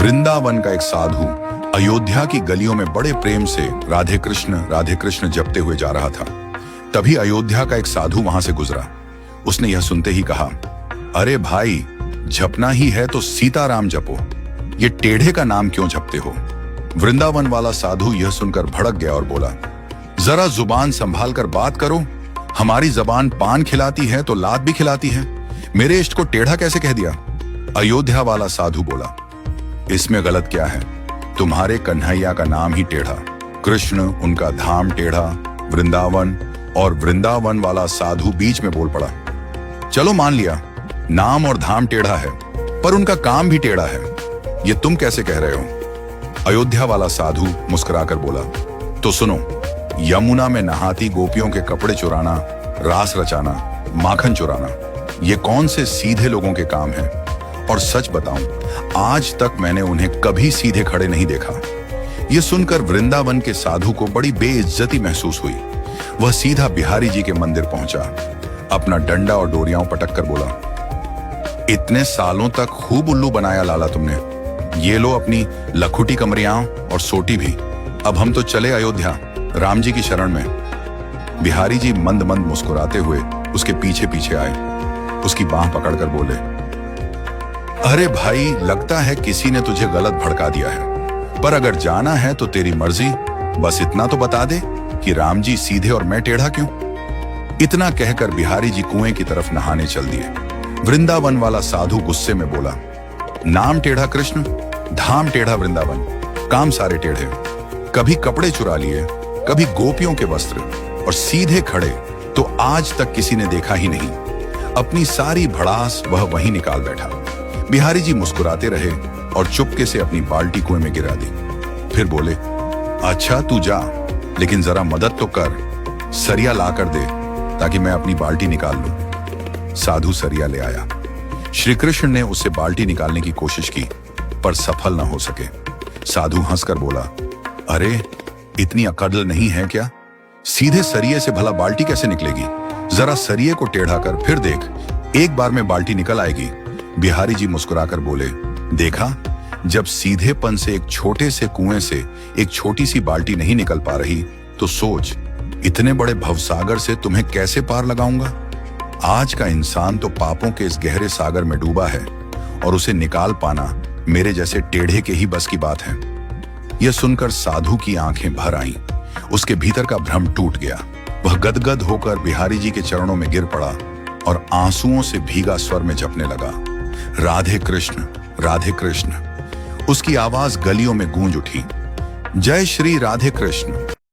वृंदावन का एक साधु अयोध्या की गलियों में बड़े प्रेम से राधे कृष्ण जपते हुए जा रहा था। तभी अयोध्या का एक साधु वहां से गुजरा। उसने यह सुनते ही कहा, अरे भाई, जपना ही है तो सीताराम जपो, ये टेढ़े का नाम क्यों जपते हो? वृंदावन वाला साधु यह सुनकर भड़क गया और बोला, जरा जुबान संभाल कर बात करो। हमारी जबान पान खिलाती है तो लात भी खिलाती है। मेरे इष्ट को टेढ़ा कैसे कह दिया? अयोध्या वाला साधु बोला, इसमें गलत क्या है? तुम्हारे कन्हैया का नाम ही टेढ़ा, कृष्ण उनका धाम टेढ़ा, वृंदावन। और वृंदावन वाला साधु बीच में बोल पड़ा, चलो मान लिया नाम और धाम टेढ़ा है, पर उनका काम भी टेढ़ा है, ये तुम कैसे कह रहे हो? अयोध्या वाला साधु मुस्कुराकर बोला, तो सुनो, यमुना में नहाती गोपियों के कपड़े चुराना, रास रचाना, माखन चुराना, ये कौन से सीधे लोगों के काम है? और सच बताऊं, आज तक मैंने उन्हें कभी सीधे खड़े नहीं देखा। यह सुनकर वृंदावन के साधु को बड़ी बेइज्जती महसूस हुई। वह सीधा बिहारी जी के मंदिर पहुंचा, अपना डंडा और डोरियां पटक कर बोला, इतने सालों तक खूब उल्लू बनाया लाला तुमने, ये लो अपनी लखुटी कमरियां और सोटी भी। अब हम तो चले अयोध्या, राम जी की शरण में। बिहारी जी मंद मंद मुस्कुराते हुए उसके पीछे पीछे आए, उसकी बांह पकड़कर बोले, अरे भाई, लगता है किसी ने तुझे गलत भड़का दिया है, पर अगर जाना है तो तेरी मर्जी, बस इतना तो बता दे कि राम जी सीधे और मैं टेढ़ा क्यों? इतना कहकर बिहारी जी कुएं की तरफ नहाने चल दिए। वृंदावन वाला साधु गुस्से में बोला, नाम टेढ़ा कृष्ण, धाम टेढ़ा वृंदावन, काम सारे टेढ़े। कभी कपड़े चुरा लिए, कभी गोपियों के वस्त्र, और सीधे खड़े तो आज तक किसी ने देखा ही नहीं। अपनी सारी भड़ास वह वहीं निकाल बैठा। बिहारी जी मुस्कुराते रहे और चुपके से अपनी बाल्टी कुएं में गिरा दी। फिर बोले, अच्छा तू जा, लेकिन जरा मदद तो कर, सरिया ला कर दे ताकि मैं अपनी बाल्टी निकाल लूं। साधु सरिया ले आया। श्री कृष्ण ने उससे बाल्टी निकालने की कोशिश की, पर सफल न हो सके। साधु हंसकर बोला, अरे इतनी अकड़ नहीं है क्या? सीधे सरिये से भला बाल्टी कैसे निकलेगी? जरा सरिये को टेढ़ा कर फिर देख, एक बार में बाल्टी निकल आएगी। बिहारी जी मुस्कुराकर बोले, देखा, जब सीधेपन से एक छोटे से कुएं से एक छोटी सी बाल्टी नहीं निकल पा रही, तो सोच, इतने बड़े भवसागर से तुम्हें कैसे पार लगाऊंगा? आज का इंसान तो पापों के इस गहरे सागर में डूबा है, और उसे निकाल पाना मेरे जैसे टेढ़े के ही बस की बात है। यह सुनकर साधु की आंखें भर आईं। उसके भीतर का भ्रम टूट गया। वह गदगद होकर बिहारी जी के चरणों में गिर पड़ा और आंसुओं से भीगा स्वर में जपने लगा, राधे कृष्ण, राधे कृष्ण। उसकी आवाज गलियों में गूंज उठी, जय श्री राधे कृष्ण।